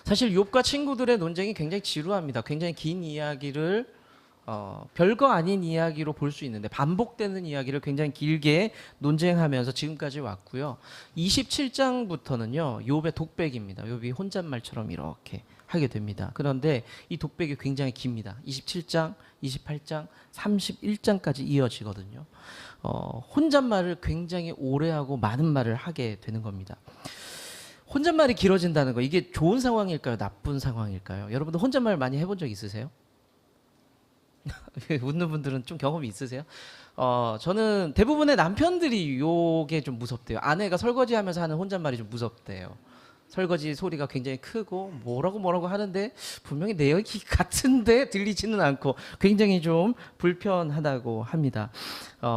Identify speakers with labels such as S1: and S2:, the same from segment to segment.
S1: 사실 욥과 친구들의 논쟁이 굉장히 지루합니다. 굉장히 긴 이야기를 별거 아닌 이야기로 볼 수 있는데 반복되는 이야기를 굉장히 길게 논쟁하면서 지금까지 왔고요. 27장부터는요. 욥의 독백입니다. 욥이 혼잣말처럼 이렇게 하게 됩니다. 그런데 이 독백이 굉장히 깁니다. 27장, 28장, 31장까지 이어지거든요. 혼잣말을 굉장히 오래 하고 많은 말을 하게 되는 겁니다. 혼잣말이 길어진다는 거, 이게 좋은 상황일까요? 나쁜 상황일까요? 여러분들 혼잣말 많이 해본 적 있으세요? 웃는 분들은 좀 경험이 있으세요? 저는 대부분의 남편들이 요게 좀 무섭대요. 아내가 설거지하면서 하는 혼잣말이 좀 무섭대요. 설거지 소리가 굉장히 크고 뭐라고 하는데 분명히 내 얘기 같은데 들리지는 않고 굉장히 좀 불편하다고 합니다.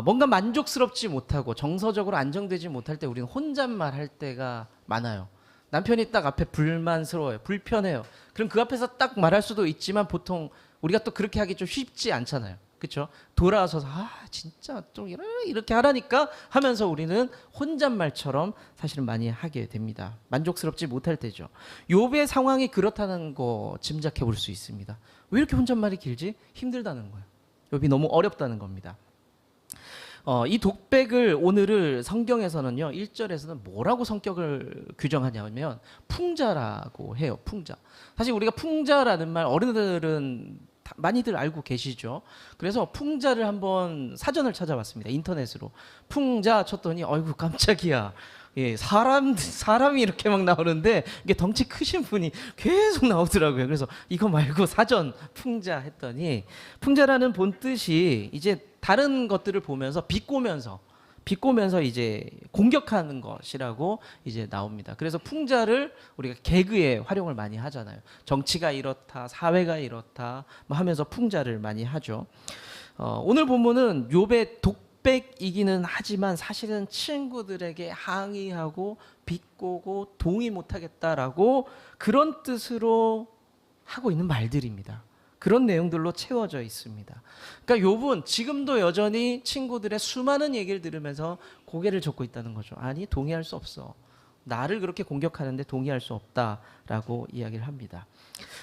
S1: 뭔가 만족스럽지 못하고 정서적으로 안정되지 못할 때 우리는 혼잣말 할 때가 많아요. 남편이 딱 앞에 불만스러워요. 불편해요. 그럼 그 앞에서 딱 말할 수도 있지만 보통 우리가 또 그렇게 하기 좀 쉽지 않잖아요. 그렇죠? 돌아서서 진짜 좀 이렇게 하라니까 하면서 우리는 혼잣말처럼 사실은 많이 하게 됩니다. 만족스럽지 못할 때죠. 욥의 상황이 그렇다는 거 짐작해 볼 수 있습니다. 왜 이렇게 혼잣말이 길지? 힘들다는 거예요. 욥이 너무 어렵다는 겁니다. 이 독백을 오늘을 성경에서는요 1절에서는 뭐라고 성격을 규정하냐면 풍자라고 해요. 풍자. 사실 우리가 풍자라는 말 어른들은 많이들 알고 계시죠. 그래서 풍자를 한번 사전을 찾아봤습니다. 인터넷으로 풍자 쳤더니 어이구 깜짝이야. 예, 사람이 이렇게 막 나오는데 이게 덩치 크신 분이 계속 나오더라고요. 그래서 이거 말고 사전 풍자 했더니 풍자라는 본 뜻이 이제 다른 것들을 보면서 비꼬면서 이제 공격하는 것이라고 이제 나옵니다. 그래서 풍자를 우리가 개그에 활용을 많이 하잖아요. 정치가 이렇다, 사회가 이렇다 뭐 하면서 풍자를 많이 하죠. 오늘 본문은 욥의 독백이기는 하지만 사실은 친구들에게 항의하고 비꼬고 동의 못하겠다라고 그런 뜻으로 하고 있는 말들입니다. 그런 내용들로 채워져 있습니다. 그러니까 욥은 지금도 여전히 친구들의 수많은 얘기를 들으면서 고개를 젓고 있다는 거죠. 아니, 동의할 수 없어. 나를 그렇게 공격하는데 동의할 수 없다라고 이야기를 합니다.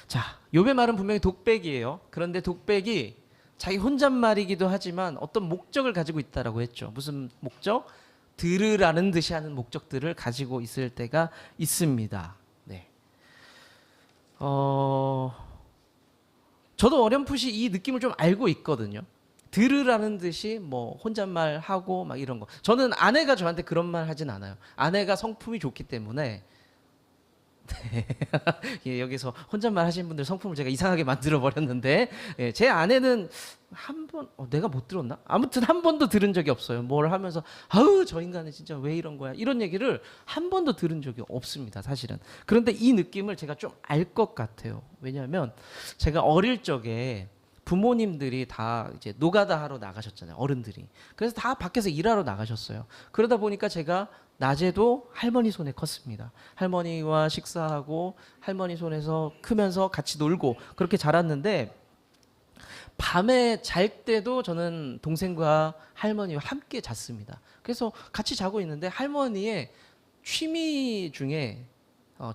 S1: 자, 욥의 말은 분명히 독백이에요. 그런데 독백이 자기 혼잣말이기도 하지만 어떤 목적을 가지고 있다라고 했죠. 무슨 목적? 들으라는 듯이 하는 목적들을 가지고 있을 때가 있습니다. 네. 저도 어렴풋이 이 느낌을 좀 알고 있거든요. 들으라는 듯이 뭐 혼잣말 하고 막 이런 거. 저는 아내가 저한테 그런 말 하진 않아요. 아내가 성품이 좋기 때문에 예, 여기서 혼잣말 하시는 분들 성품을 제가 이상하게 만들어 버렸는데 예, 제 아내는 한 번 내가 못 들었나? 아무튼 한 번도 들은 적이 없어요. 뭘 하면서 아우 저 인간은 진짜 왜 이런 거야? 이런 얘기를 한 번도 들은 적이 없습니다. 사실은. 그런데 이 느낌을 제가 좀 알 것 같아요. 왜냐하면 제가 어릴 적에 부모님들이 다 이제 노가다 하러 나가셨잖아요. 어른들이. 그래서 다 밖에서 일하러 나가셨어요. 그러다 보니까 제가 낮에도 할머니 손에 컸습니다. 할머니와 식사하고 할머니 손에서 크면서 같이 놀고 그렇게 자랐는데 밤에 잘 때도 저는 동생과 할머니와 함께 잤습니다. 그래서 같이 자고 있는데 할머니의 취미 중에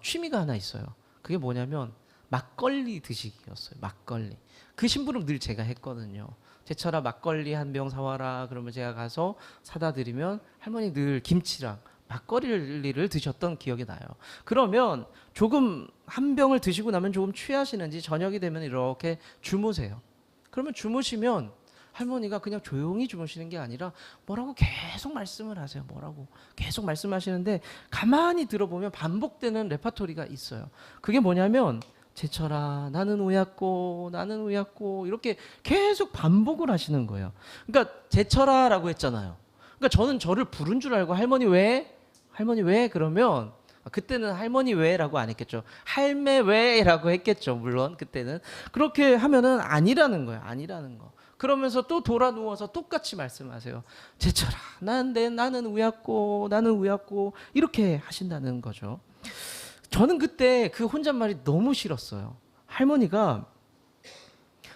S1: 취미가 하나 있어요. 그게 뭐냐면 막걸리 드시기였어요. 막걸리. 그 심부름 늘 제가 했거든요. 제철아 막걸리 한 병 사와라. 그러면 제가 가서 사다 드리면 할머니 늘 김치랑 막걸리를 드셨던 기억이 나요. 그러면 조금 한 병을 드시고 나면 조금 취하시는지 저녁이 되면 이렇게 주무세요. 그러면 주무시면 할머니가 그냥 조용히 주무시는 게 아니라 뭐라고 계속 말씀을 하세요. 뭐라고 계속 말씀하시는데 가만히 들어보면 반복되는 레파토리가 있어요. 그게 뭐냐면 제철아 나는 우약고 나는 우약고 이렇게 계속 반복을 하시는 거예요. 그러니까 제철아라고 했잖아요. 그러니까 저는 저를 부른 줄 알고 할머니 왜? 할머니 왜? 그러면 그때는 할머니 왜라고 안 했겠죠. 할매 왜라고 했겠죠. 물론 그때는 그렇게 하면은 아니라는 거예요. 아니라는 거. 그러면서 또 돌아 누워서 똑같이 말씀하세요. 제철아 나는 우약고 나는 우약고 이렇게 하신다는 거죠. 저는 그때 그 혼잣말이 너무 싫었어요. 할머니가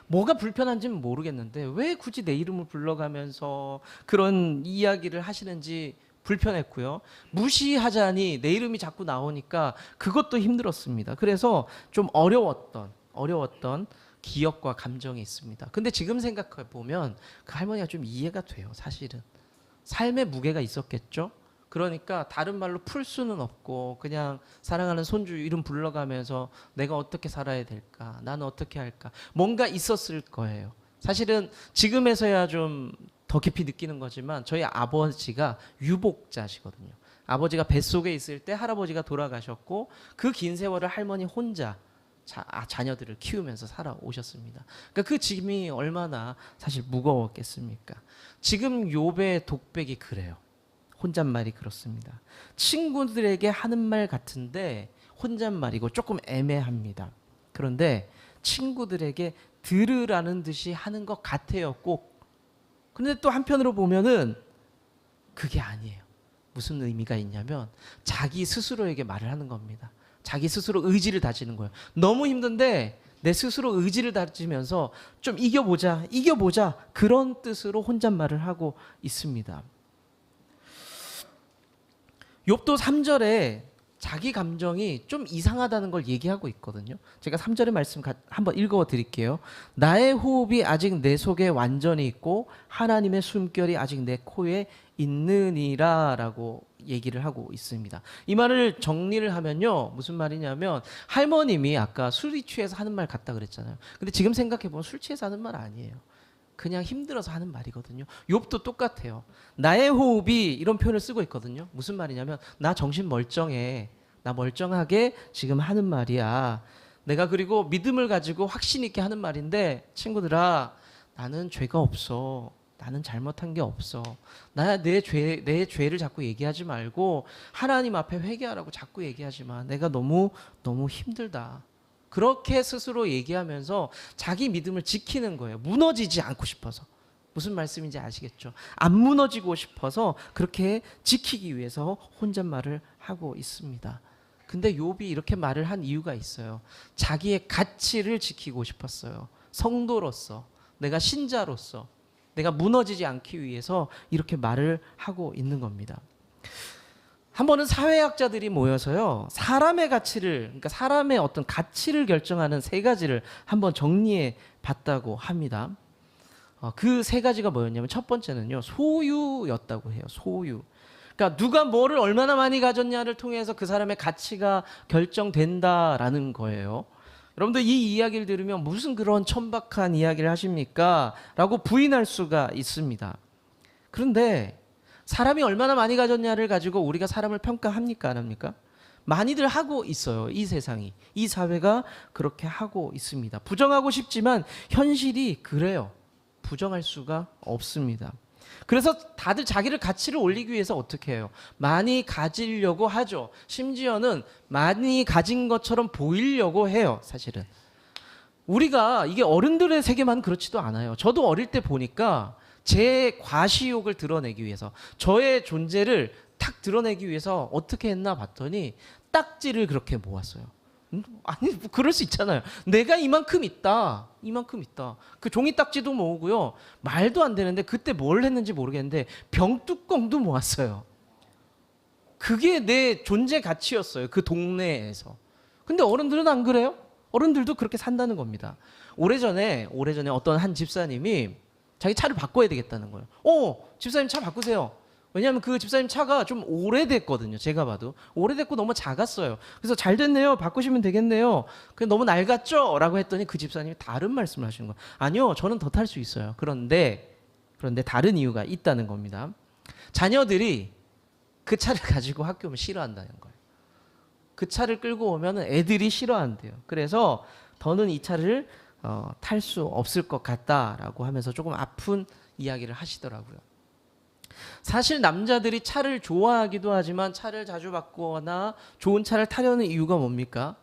S1: 뭐가 불편한지는 모르겠는데 왜 굳이 내 이름을 불러가면서 그런 이야기를 하시는지 불편했고요. 무시하자니 내 이름이 자꾸 나오니까 그것도 힘들었습니다. 그래서 좀 어려웠던 기억과 감정이 있습니다. 근데 지금 생각해 보면 그 할머니가 좀 이해가 돼요. 사실은 삶의 무게가 있었겠죠. 그러니까 다른 말로 풀 수는 없고 그냥 사랑하는 손주 이름 불러가면서 내가 어떻게 살아야 될까? 나는 어떻게 할까? 뭔가 있었을 거예요. 사실은 지금에서야 좀 더 깊이 느끼는 거지만 저희 아버지가 유복자시거든요. 아버지가 뱃속에 있을 때 할아버지가 돌아가셨고 그 긴 세월을 할머니 혼자 자녀들을 키우면서 살아오셨습니다. 그러니까 그 짐이 얼마나 사실 무거웠겠습니까? 지금 욥의 독백이 그래요. 혼잣말이 그렇습니다. 친구들에게 하는 말 같은데 혼잣말이고 조금 애매합니다. 그런데 친구들에게 들으라는 듯이 하는 것 같아요. 꼭. 근데 또 한편으로 보면은 그게 아니에요. 무슨 의미가 있냐면 자기 스스로에게 말을 하는 겁니다. 자기 스스로 의지를 다지는 거예요. 너무 힘든데 내 스스로 의지를 다지면서 좀 이겨보자 그런 뜻으로 혼잣말을 하고 있습니다. 욥도 3절에 자기 감정이 좀 이상하다는 걸 얘기하고 있거든요. 제가 3절의 말씀 한번 읽어 드릴게요. 나의 호흡이 아직 내 속에 완전히 있고 하나님의 숨결이 아직 내 코에 있느니라 라고 얘기를 하고 있습니다. 이 말을 정리를 하면요. 무슨 말이냐면 할머님이 아까 술이 취해서 하는 말 같다 그랬잖아요. 근데 지금 생각해보면 술 취해서 하는 말 아니에요. 그냥 힘들어서 하는 말이거든요. 욥도 똑같아요. 나의 호흡이 이런 표현을 쓰고 있거든요. 무슨 말이냐면 나 정신 멀쩡해. 나 멀쩡하게 지금 하는 말이야. 내가 그리고 믿음을 가지고 확신 있게 하는 말인데 친구들아 나는 죄가 없어. 나는 잘못한 게 없어. 내 죄를 자꾸 얘기하지 말고 하나님 앞에 회개하라고 자꾸 얘기하지 마. 내가 너무 힘들다. 그렇게 스스로 얘기하면서 자기 믿음을 지키는 거예요. 무너지지 않고 싶어서. 무슨 말씀인지 아시겠죠? 안 무너지고 싶어서 그렇게 지키기 위해서 혼잣말을 하고 있습니다. 근데 욥이 이렇게 말을 한 이유가 있어요. 자기의 가치를 지키고 싶었어요. 성도로서, 내가 신자로서, 내가 무너지지 않기 위해서 이렇게 말을 하고 있는 겁니다. 한 번은 사회학자들이 모여서요, 사람의 가치를, 그러니까 사람의 어떤 가치를 결정하는 세 가지를 한번 정리해 봤다고 합니다. 그 세 가지가 뭐였냐면 첫 번째는요, 소유였다고 해요. 소유. 그러니까 누가 뭐를 얼마나 많이 가졌냐를 통해서 그 사람의 가치가 결정된다라는 거예요. 여러분들 이 이야기를 들으면 무슨 그런 천박한 이야기를 하십니까? 라고 부인할 수가 있습니다. 그런데 사람이 얼마나 많이 가졌냐를 가지고 우리가 사람을 평가합니까? 안 합니까? 많이들 하고 있어요. 이 세상이. 이 사회가 그렇게 하고 있습니다. 부정하고 싶지만 현실이 그래요. 부정할 수가 없습니다. 그래서 다들 자기를 가치를 올리기 위해서 어떻게 해요? 많이 가지려고 하죠. 심지어는 많이 가진 것처럼 보이려고 해요. 사실은. 우리가 이게 어른들의 세계만 그렇지도 않아요. 저도 어릴 때 보니까 제 과시욕을 드러내기 위해서 저의 존재를 탁 드러내기 위해서 어떻게 했나 봤더니 딱지를 그렇게 모았어요. 아니 뭐 그럴 수 있잖아요. 내가 이만큼 있다. 그 종이 딱지도 모으고요. 말도 안 되는데 그때 뭘 했는지 모르겠는데 병뚜껑도 모았어요. 그게 내 존재 가치였어요. 그 동네에서. 근데 어른들은 안 그래요? 어른들도 그렇게 산다는 겁니다. 오래전에 어떤 한 집사님이 자기 차를 바꿔야 되겠다는 거예요. 집사님 차 바꾸세요. 왜냐하면 그 집사님 차가 좀 오래됐거든요. 제가 봐도 오래됐고 너무 작았어요. 그래서 잘 됐네요. 바꾸시면 되겠네요. 근데 너무 낡았죠? 라고 했더니 그 집사님이 다른 말씀을 하시는 거예요. 아니요, 저는 더 탈 수 있어요. 그런데 다른 이유가 있다는 겁니다. 자녀들이 그 차를 가지고 학교 오면 싫어한다는 거예요. 그 차를 끌고 오면 애들이 싫어한대요. 그래서 더는 이 차를 탈 수 없을 것 같다라고 하면서 조금 아픈 이야기를 하시더라고요. 사실 남자들이 차를 좋아하기도 하지만 차를 자주 바꾸거나 좋은 차를 타려는 이유가 뭡니까?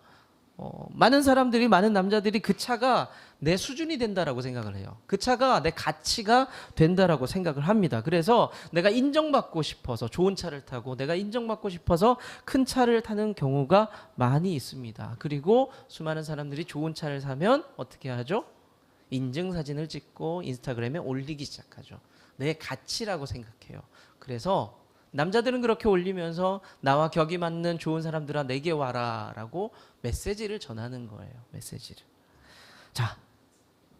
S1: 많은 남자들이 그 차가 내 수준이 된다라고 생각을 해요. 그 차가 내 가치가 된다라고 생각을 합니다. 그래서 내가 인정받고 싶어서 좋은 차를 타고 내가 인정받고 싶어서 큰 차를 타는 경우가 많이 있습니다. 그리고 수많은 사람들이 좋은 차를 사면 어떻게 하죠? 인증사진을 찍고 인스타그램에 올리기 시작하죠. 내 가치라고 생각해요. 그래서 남자들은 그렇게 올리면서 나와 격이 맞는 좋은 사람들아 내게 와라라고 메시지를 전하는 거예요. 메시지를. 자,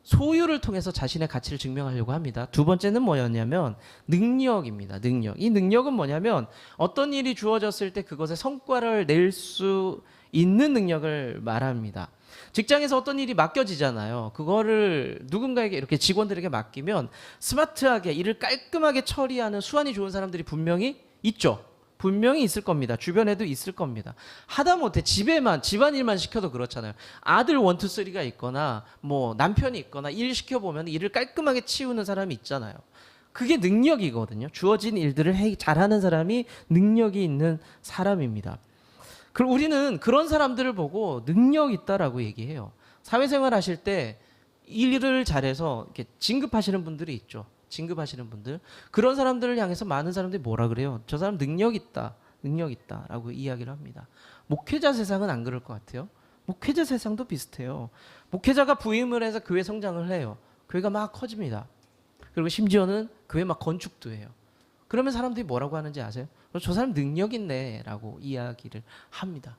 S1: 소유를 통해서 자신의 가치를 증명하려고 합니다. 두 번째는 뭐였냐면 능력입니다. 능력. 이 능력은 뭐냐면 어떤 일이 주어졌을 때 그것의 성과를 낼 수 있는 능력을 말합니다. 직장에서 어떤 일이 맡겨지잖아요. 그거를 누군가에게 이렇게 직원들에게 맡기면 스마트하게 일을 깔끔하게 처리하는 수완이 좋은 사람들이 분명히 있죠. 분명히 있을 겁니다. 주변에도 있을 겁니다. 하다못해 집에만 집안일만 시켜도 그렇잖아요. 아들 원투 쓰리가 있거나 뭐 남편이 있거나 일 시켜보면 일을 깔끔하게 치우는 사람이 있잖아요. 그게 능력이거든요. 주어진 일들을 잘하는 사람이 능력이 있는 사람입니다. 그럼 우리는 그런 사람들을 보고 능력 있다라고 얘기해요. 사회생활 하실 때 일을 잘해서 이렇게 진급하시는 분들이 있죠. 진급하시는 분들, 그런 사람들을 향해서 많은 사람들이 뭐라 그래요? 저 사람 능력 있다, 능력 있다라고 이야기를 합니다. 목회자 세상은 안 그럴 것 같아요. 목회자 세상도 비슷해요. 목회자가 부임을 해서 교회 성장을 해요. 교회가 막 커집니다. 그리고 심지어는 교회 막 건축도 해요. 그러면 사람들이 뭐라고 하는지 아세요? 저 사람 능력 있네라고 이야기를 합니다.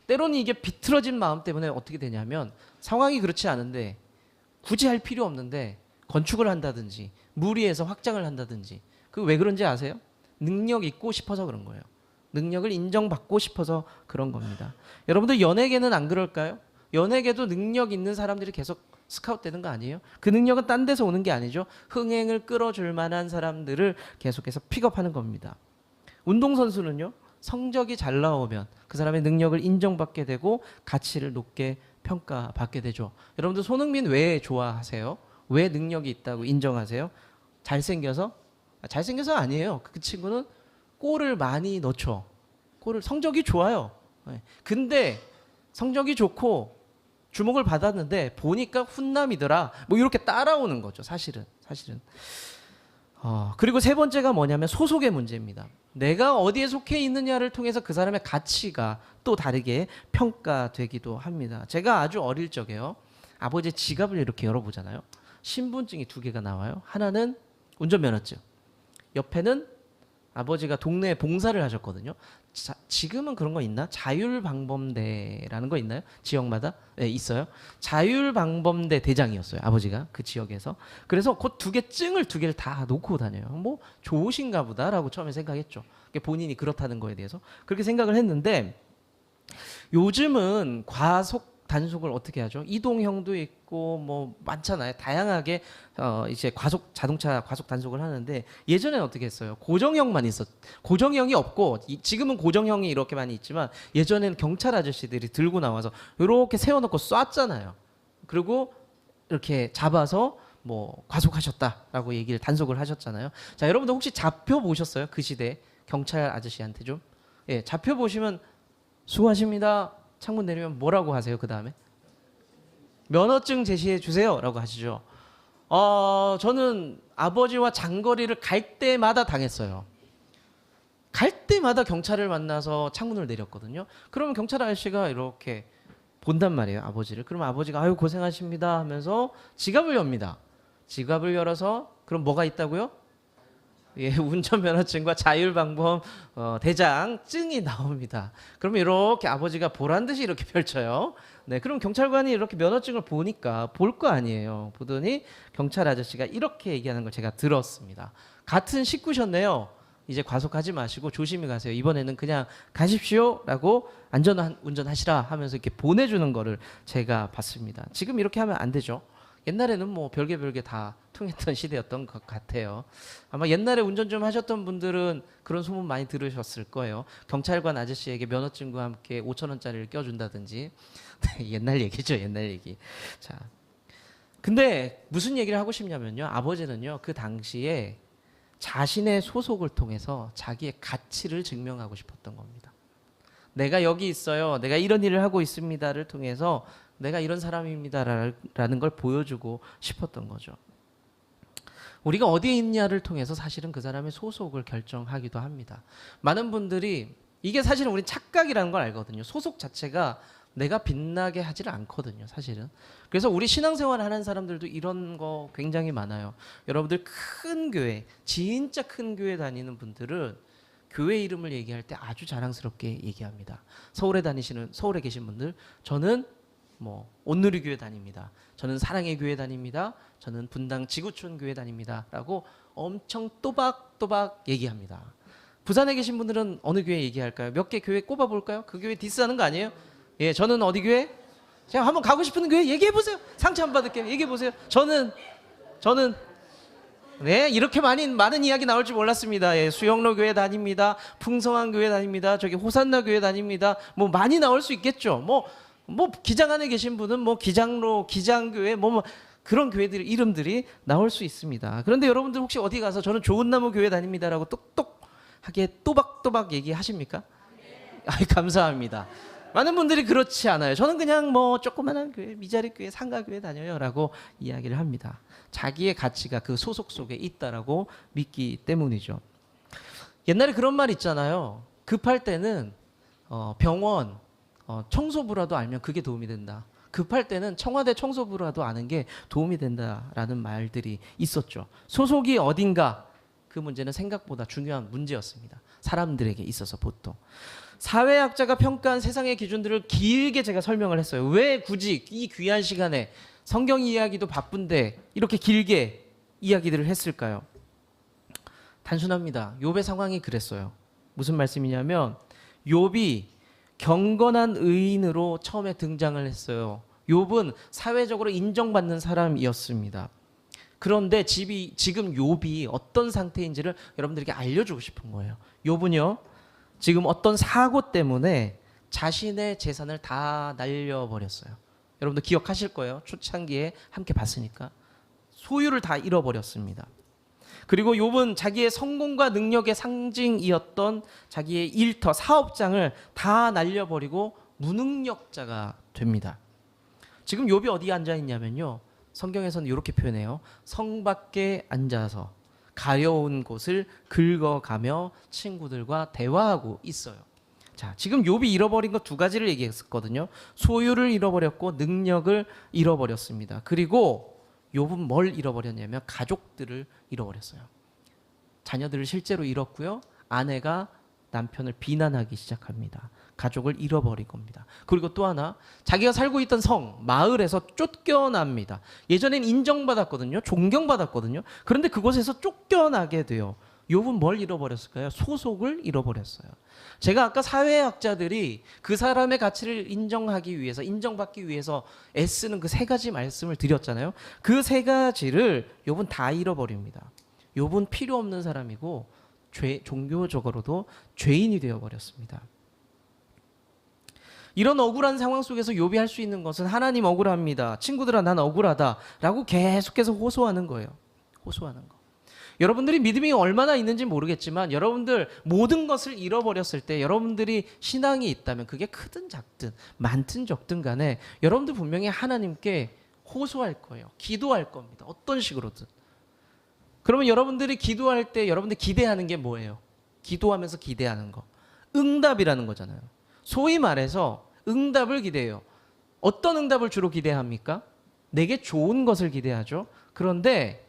S1: 때로는 이게 비틀어진 마음 때문에 어떻게 되냐면 상황이 그렇지 않은데 굳이 할 필요 없는데 건축을 한다든지 무리해서 확장을 한다든지, 그 왜 그런지 아세요? 능력 있고 싶어서 그런 거예요. 능력을 인정받고 싶어서 그런 겁니다. 여러분들 연예계는 안 그럴까요? 연예계도 능력 있는 사람들이 계속 스카웃되는 거 아니에요? 그 능력은 딴 데서 오는 게 아니죠. 흥행을 끌어줄 만한 사람들을 계속해서 픽업하는 겁니다. 운동선수는요, 성적이 잘 나오면 그 사람의 능력을 인정받게 되고 가치를 높게 평가받게 되죠. 여러분들 손흥민 왜 좋아하세요? 왜 능력이 있다고 인정하세요? 잘생겨서? 잘생겨서 아니에요. 그 친구는 골을 많이 넣죠. 성적이 좋아요. 근데 성적이 좋고 주목을 받았는데 보니까 훈남이더라. 뭐 이렇게 따라오는 거죠. 사실은. 그리고 세 번째가 뭐냐면 소속의 문제입니다. 내가 어디에 속해 있느냐를 통해서 그 사람의 가치가 또 다르게 평가되기도 합니다. 제가 아주 어릴 적에요. 아버지의 지갑을 이렇게 열어보잖아요. 신분증이 두 개가 나와요. 하나는 운전면허증. 옆에는 아버지가 동네에 봉사를 하셨거든요. 지금은 그런 거 있나? 자율방범대라는 거 있나요? 지역마다? 네, 있어요. 자율방범대 대장이었어요. 아버지가 그 지역에서. 그래서 그 두 개를 다 놓고 다녀요. 뭐 좋으신가 보다라고 처음에 생각했죠. 본인이 그렇다는 거에 대해서 그렇게 생각을 했는데, 요즘은 과속 단속을 어떻게 하죠? 이동형도 있고 뭐 많잖아요. 다양하게 이제 자동차 과속 단속을 하는데, 예전에는 어떻게 했어요? 고정형만 고정형이 없고, 지금은 고정형이 이렇게 많이 있지만 예전에는 경찰 아저씨들이 들고 나와서 이렇게 세워놓고 쐈잖아요. 그리고 이렇게 잡아서 뭐 과속하셨다라고 얘기를 단속을 하셨잖아요. 자, 여러분들 혹시 잡혀 보셨어요? 그 시대 경찰 아저씨한테 좀, 예, 잡혀 보시면 수고하십니다. 창문 내리면 뭐라고 하세요? 그 다음에 면허증 제시해 주세요라고 하시죠. 저는 아버지와 장거리를 갈 때마다 당했어요. 갈 때마다 경찰을 만나서 창문을 내렸거든요. 그러면 경찰 아저씨가 이렇게 본단 말이에요, 아버지를. 그러면 아버지가 아유 고생하십니다 하면서 지갑을 엽니다. 지갑을 열어서 그럼 뭐가 있다고요? 예, 운전면허증과 자율방범 대장증이 나옵니다. 그러면 이렇게 아버지가 보란 듯이 이렇게 펼쳐요. 네, 그럼 경찰관이 이렇게 면허증을 보니까 볼 거 아니에요. 보더니 경찰 아저씨가 이렇게 얘기하는 걸 제가 들었습니다. 같은 식구셨네요. 이제 과속하지 마시고 조심히 가세요. 이번에는 그냥 가십시오라고 안전한 운전하시라 하면서 이렇게 보내주는 거를 제가 봤습니다. 지금 이렇게 하면 안 되죠. 옛날에는 뭐 별게 다 통했던 시대였던 것 같아요. 아마 옛날에 운전 좀 하셨던 분들은 그런 소문 많이 들으셨을 거예요. 경찰관 아저씨에게 면허증과 함께 5,000원짜리를 껴준다든지. 옛날 얘기죠, 옛날 얘기. 자, 근데 무슨 얘기를 하고 싶냐면요, 아버지는요 그 당시에 자신의 소속을 통해서 자기의 가치를 증명하고 싶었던 겁니다. 내가 여기 있어요, 내가 이런 일을 하고 있습니다를 통해서 내가 이런 사람입니다라는 걸 보여주고 싶었던 거죠. 우리가 어디에 있냐를 통해서 사실은 그 사람의 소속을 결정하기도 합니다. 많은 분들이 이게 사실은 우리 착각이라는 걸 알거든요. 소속 자체가 내가 빛나게 하지를 않거든요, 사실은. 그래서 우리 신앙생활 하는 사람들도 이런 거 굉장히 많아요. 여러분들 큰 교회, 진짜 큰 교회 다니는 분들은 교회 이름을 얘기할 때 아주 자랑스럽게 얘기합니다. 서울에 계신 분들, 저는 뭐 온누리교회 다닙니다. 저는 사랑의 교회 다닙니다. 저는 분당 지구촌 교회 다닙니다라고 엄청 또박또박 얘기합니다. 부산에 계신 분들은 어느 교회 얘기할까요? 몇 개 교회 꼽아볼까요? 그 교회 디스하는 거 아니에요? 예, 저는 어디 교회? 제가 한번 가고 싶은 교회 얘기해보세요. 상처 안 받을게요. 얘기해보세요. 저는 네, 이렇게 많은 이야기 나올 줄 몰랐습니다. 예, 수영로 교회 다닙니다. 풍성한 교회 다닙니다. 저기 호산나 교회 다닙니다. 뭐 많이 나올 수 있겠죠. 뭐 기장 안에 계신 분은 뭐 기장로, 기장교회 뭐 그런 교회들 이름들이 나올 수 있습니다. 그런데 여러분들 혹시 어디 가서 저는 좋은 나무 교회 다닙니다라고 똑똑하게 또박또박 얘기하십니까? 아이, 감사합니다. 많은 분들이 그렇지 않아요. 저는 그냥 뭐 조그만한 교회, 미자리 교회, 상가 교회 다녀요라고 이야기를 합니다. 자기의 가치가 그 소속 속에 있다라고 믿기 때문이죠. 옛날에 그런 말 있잖아요. 급할 때는 병원 청소부라도 알면 그게 도움이 된다. 급할 때는 청와대 청소부라도 아는 게 도움이 된다라는 말들이 있었죠. 소속이 어딘가, 그 문제는 생각보다 중요한 문제였습니다. 사람들에게 있어서 보통. 사회학자가 평가한 세상의 기준들을 길게 제가 설명을 했어요. 왜 굳이 이 귀한 시간에 성경 이야기도 바쁜데 이렇게 길게 이야기들을 했을까요? 단순합니다. 욥의 상황이 그랬어요. 무슨 말씀이냐면 욥이 경건한 의인으로 처음에 등장을 했어요. 욥은 사회적으로 인정받는 사람이었습니다. 그런데 지금 욥이 어떤 상태인지를 여러분들에게 알려주고 싶은 거예요. 욥은요, 지금 어떤 사고 때문에 자신의 재산을 다 날려버렸어요. 여러분들 기억하실 거예요. 초창기에 함께 봤으니까. 소유를 다 잃어버렸습니다. 그리고 욥은 자기의 성공과 능력의 상징이었던 자기의 일터, 사업장을 다 날려버리고 무능력자가 됩니다. 지금 욥이 어디에 앉아 있냐면요, 성경에서는 이렇게 표현해요. 성 밖에 앉아서 가려운 곳을 긁어가며 친구들과 대화하고 있어요. 자, 지금 욥이 잃어버린 것 두 가지를 얘기했었거든요. 소유를 잃어버렸고 능력을 잃어버렸습니다. 그리고 욥은 뭘 잃어버렸냐면 가족들을 잃어버렸어요. 자녀들을 실제로 잃었고요. 아내가 남편을 비난하기 시작합니다. 가족을 잃어버린 겁니다. 그리고 또 하나, 자기가 살고 있던 성, 마을에서 쫓겨납니다. 예전엔 인정받았거든요. 존경받았거든요. 그런데 그곳에서 쫓겨나게 돼요. 욥은 뭘 잃어버렸을까요? 소속을 잃어버렸어요. 제가 아까 사회학자들이 그 사람의 가치를 인정하기 위해서, 인정받기 위해서 애쓰는 그 세 가지 말씀을 드렸잖아요. 그 세 가지를 욥은 다 잃어버립니다. 욥은 필요 없는 사람이고 종교적으로도 죄인이 되어버렸습니다. 이런 억울한 상황 속에서 욥이 할 수 있는 것은 하나님 억울합니다. 친구들아 난 억울하다 라고 계속해서 호소하는 거예요. 호소하는 거. 여러분들이 믿음이 얼마나 있는지 모르겠지만 여러분들 모든 것을 잃어버렸을 때 여러분들이 신앙이 있다면 그게 크든 작든 많든 적든 간에 여러분들 분명히 하나님께 호소할 거예요. 기도할 겁니다. 어떤 식으로든. 그러면 여러분들이 기도할 때 여러분들 기대하는 게 뭐예요? 기도하면서 기대하는 거. 응답이라는 거잖아요. 소위 말해서 응답을 기대해요. 어떤 응답을 주로 기대합니까? 내게 좋은 것을 기대하죠. 그런데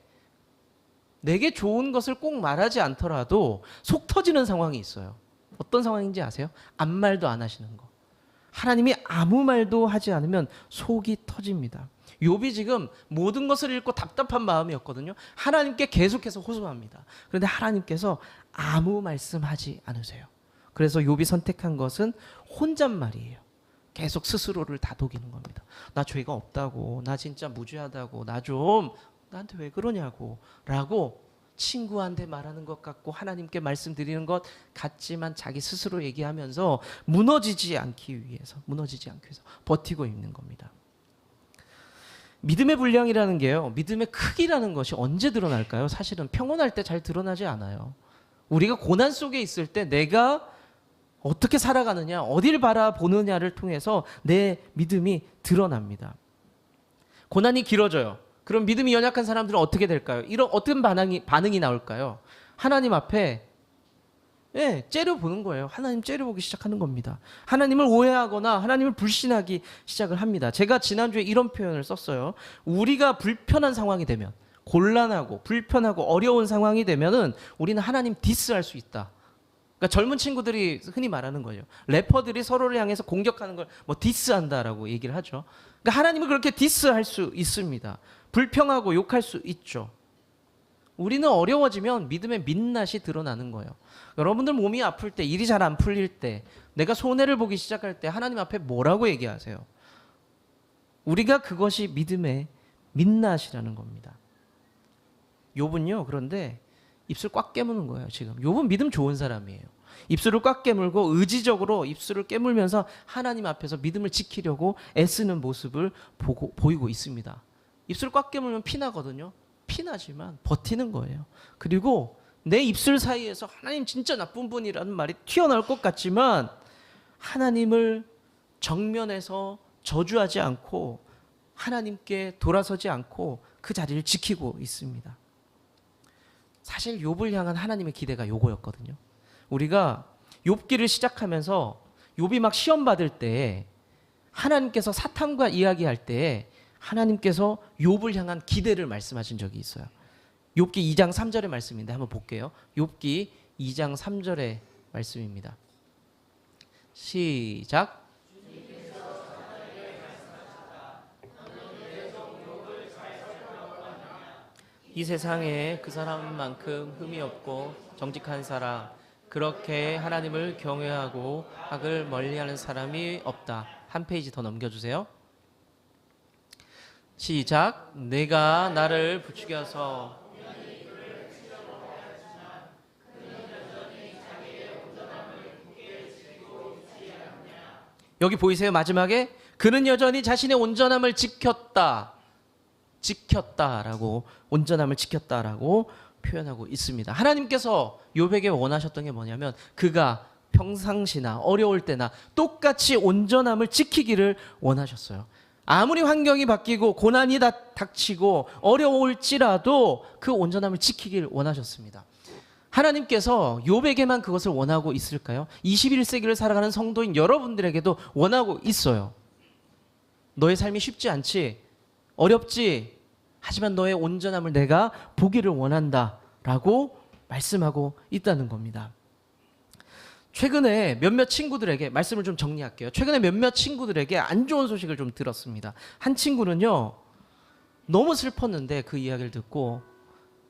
S1: 내게 좋은 것을 꼭 말하지 않더라도 속 터지는 상황이 있어요. 어떤 상황인지 아세요? 아무 말도 안 하시는 거. 하나님이 아무 말도 하지 않으면 속이 터집니다. 욥이 지금 모든 것을 잃고 답답한 마음이었거든요. 하나님께 계속해서 호소합니다. 그런데 하나님께서 아무 말씀하지 않으세요. 그래서 욥이 선택한 것은 혼잣말이에요. 계속 스스로를 다독이는 겁니다. 나 죄가 없다고, 나 진짜 무죄하다고, 나한테 왜 그러냐고 라고 친구한테 말하는 것 같고 하나님께 말씀드리는 것 같지만 자기 스스로 얘기하면서 무너지지 않기 위해서 버티고 있는 겁니다. 믿음의 분량이라는 게요, 믿음의 크기라는 것이 언제 드러날까요? 사실은 평온할 때 잘 드러나지 않아요. 우리가 고난 속에 있을 때 내가 어떻게 살아가느냐, 어디를 바라보느냐를 통해서 내 믿음이 드러납니다. 고난이 길어져요. 그럼 믿음이 연약한 사람들은 어떻게 될까요? 이런 어떤 반응이 나올까요? 하나님 앞에 째려보는 거예요. 하나님 째려보기 시작하는 겁니다. 하나님을 오해하거나 하나님을 불신하기 시작을 합니다. 제가 지난주에 이런 표현을 썼어요. 우리가 불편한 상황이 되면, 곤란하고 불편하고 어려운 상황이 되면은 우리는 하나님 디스할 수 있다. 그러니까 그러니까 젊은 친구들이 흔히 말하는 거죠. 래퍼들이 서로를 향해서 공격하는 걸 뭐 디스한다라고 얘기를 하죠. 그러니까 하나님을 그렇게 디스할 수 있습니다. 불평하고 욕할 수 있죠. 우리는 어려워지면 믿음의 민낯이 드러나는 거예요. 여러분들 몸이 아플 때, 일이 잘 안 풀릴 때, 내가 손해를 보기 시작할 때 하나님 앞에 뭐라고 얘기하세요? 우리가 그것이 믿음의 민낯이라는 겁니다. 욥은요, 그런데 입술 꽉 깨무는 거예요. 지금 욥은 믿음 좋은 사람이에요. 입술을 꽉 깨물고 의지적으로 입술을 깨물면서 하나님 앞에서 믿음을 지키려고 애쓰는 모습을 보이고 있습니다. 입술 꽉 깨물면 피나거든요. 피나지만 버티는 거예요. 그리고 내 입술 사이에서 하나님 진짜 나쁜 분이라는 말이 튀어나올 것 같지만 하나님을 정면에서 저주하지 않고 하나님께 돌아서지 않고 그 자리를 지키고 있습니다. 사실 욥을 향한 하나님의 기대가 요거였거든요. 우리가 욥기를 시작하면서 욥이 막 시험 받을 때 하나님께서 사탄과 이야기할 때 하나님께서 욥을 향한 기대를 말씀하신 적이 있어요. 욥기 2장 3절의 말씀인데 한번 볼게요. 욥기 2장 3절의 말씀입니다. 시작. 이 세상에 그 사람만큼 흠이 없고 정직한 사람, 그렇게 하나님을 경외하고 악을 멀리하는 사람이 없다. 한 페이지 더 넘겨주세요. 시작. 내가 나를 부추겨서 여기 보이세요? 마지막에 그는 여전히 자신의 온전함을 지켰다라고 온전함을 지켰다라고 표현하고 있습니다. 하나님께서 욥에게 원하셨던 게 뭐냐면 그가 평상시나 어려울 때나 똑같이 온전함을 지키기를 원하셨어요. 아무리 환경이 바뀌고 고난이 닥치고 어려울지라도 그 온전함을 지키길 원하셨습니다. 하나님께서 욥에게만 그것을 원하고 있을까요? 21세기를 살아가는 성도인 여러분들에게도 원하고 있어요. 너의 삶이 쉽지 않지, 어렵지, 하지만 너의 온전함을 내가 보기를 원한다라고 말씀하고 있다는 겁니다. 최근에 몇몇 친구들에게 말씀을 좀 정리할게요. 최근에 몇몇 친구들에게 안 좋은 소식을 좀 들었습니다. 한 친구는요, 너무 슬펐는데 그 이야기를 듣고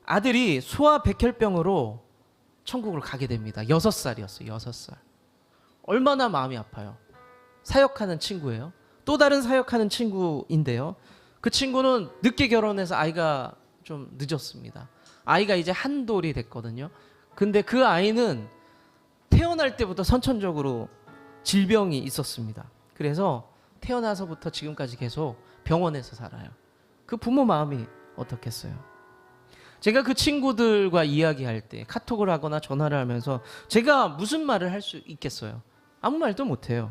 S1: 아들이 소아백혈병으로 천국으로 가게 됩니다. 6살이었어요. 6살. 얼마나 마음이 아파요. 사역하는 친구예요. 또 다른 사역하는 친구인데요. 그 친구는 늦게 결혼해서 아이가 좀 늦었습니다. 아이가 이제 한돌이 됐거든요. 근데 그 아이는 태어날 때부터 선천적으로 질병이 있었습니다. 그래서 태어나서부터 지금까지 계속 병원에서 살아요. 그 부모 마음이 어떻겠어요? 제가 그 친구들과 이야기할 때 카톡을 하거나 전화를 하면서 제가 무슨 말을 할 수 있겠어요? 아무 말도 못해요.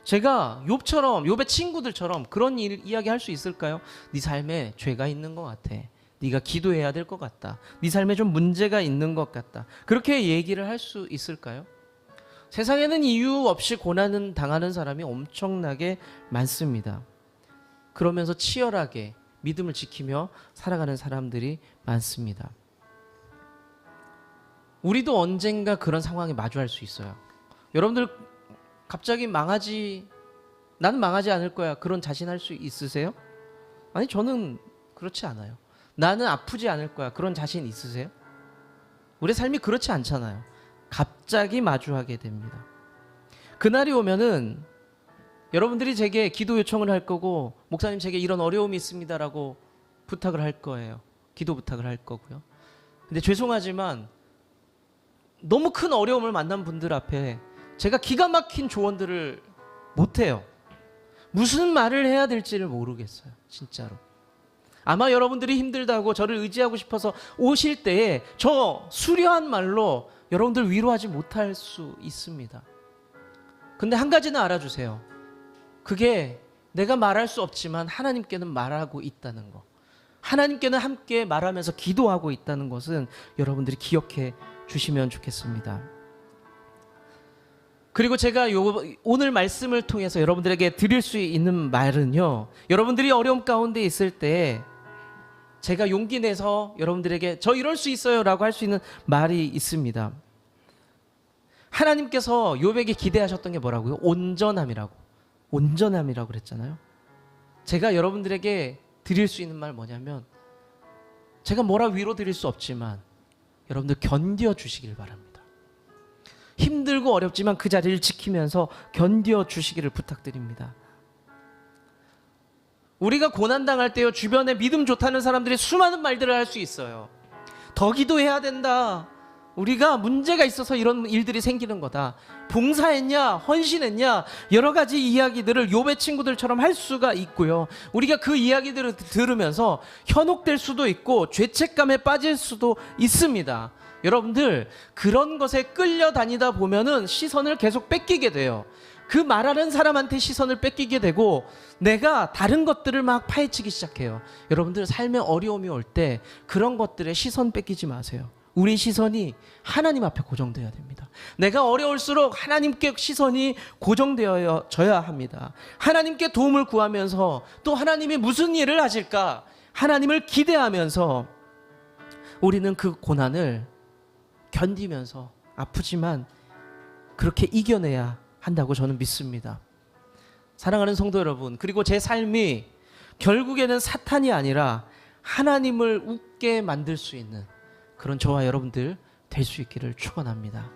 S1: 제가 욥의 친구들처럼 그런 이야기 할 수 있을까요? 네 삶에 죄가 있는 것 같아. 네가 기도해야 될 것 같다. 네 삶에 좀 문제가 있는 것 같다. 그렇게 얘기를 할 수 있을까요? 세상에는 이유 없이 고난을 당하는 사람이 엄청나게 많습니다. 그러면서 치열하게 믿음을 지키며 살아가는 사람들이 많습니다. 우리도 언젠가 그런 상황에 마주할 수 있어요. 여러분들 갑자기 나는 망하지 않을 거야, 그런 자신할 수 있으세요? 아니, 저는 그렇지 않아요. 나는 아프지 않을 거야, 그런 자신 있으세요? 우리 삶이 그렇지 않잖아요. 갑자기 마주하게 됩니다. 그날이 오면은 여러분들이 제게 기도 요청을 할 거고, 목사님 제게 이런 어려움이 있습니다라고 부탁을 할 거예요. 기도 부탁을 할 거고요. 근데 죄송하지만 너무 큰 어려움을 만난 분들 앞에 제가 기가 막힌 조언들을 못해요. 무슨 말을 해야 될지를 모르겠어요. 진짜로. 아마 여러분들이 힘들다고 저를 의지하고 싶어서 오실 때에 저 수려한 말로 여러분들 위로하지 못할 수 있습니다. 근데 한 가지는 알아주세요. 그게 내가 말할 수 없지만 하나님께는 말하고 있다는 거. 하나님께는 함께 말하면서 기도하고 있다는 것은 여러분들이 기억해 주시면 좋겠습니다. 그리고 제가 오늘 말씀을 통해서 여러분들에게 드릴 수 있는 말은요, 여러분들이 어려움 가운데 있을 때 제가 용기 내서 여러분들에게 저 이럴 수 있어요 라고 할 수 있는 말이 있습니다. 하나님께서 욥에게 기대하셨던 게 뭐라고요? 온전함이라고. 온전함이라고 그랬잖아요. 제가 여러분들에게 드릴 수 있는 말 뭐냐면, 제가 뭐라 위로 드릴 수 없지만 여러분들 견뎌 주시길 바랍니다. 힘들고 어렵지만 그 자리를 지키면서 견뎌 주시기를 부탁드립니다. 우리가 고난당할 때요, 주변에 믿음 좋다는 사람들이 수많은 말들을 할 수 있어요. 더 기도해야 된다. 우리가 문제가 있어서 이런 일들이 생기는 거다. 봉사했냐, 헌신했냐, 여러 가지 이야기들을 욥의 친구들처럼 할 수가 있고요. 우리가 그 이야기들을 들으면서 현혹될 수도 있고 죄책감에 빠질 수도 있습니다. 여러분들, 그런 것에 끌려다니다 보면은 시선을 계속 뺏기게 돼요. 그 말하는 사람한테 시선을 뺏기게 되고 내가 다른 것들을 막 파헤치기 시작해요. 여러분들, 삶에 어려움이 올 때 그런 것들에 시선 뺏기지 마세요. 우리 시선이 하나님 앞에 고정되어야 됩니다. 내가 어려울수록 하나님께 시선이 고정되어져야 합니다. 하나님께 도움을 구하면서 또 하나님이 무슨 일을 하실까 하나님을 기대하면서 우리는 그 고난을 견디면서 아프지만 그렇게 이겨내야 한다고 저는 믿습니다. 사랑하는 성도 여러분, 그리고 제 삶이 결국에는 사탄이 아니라 하나님을 웃게 만들 수 있는 그런 저와 여러분들 될 수 있기를 축원합니다.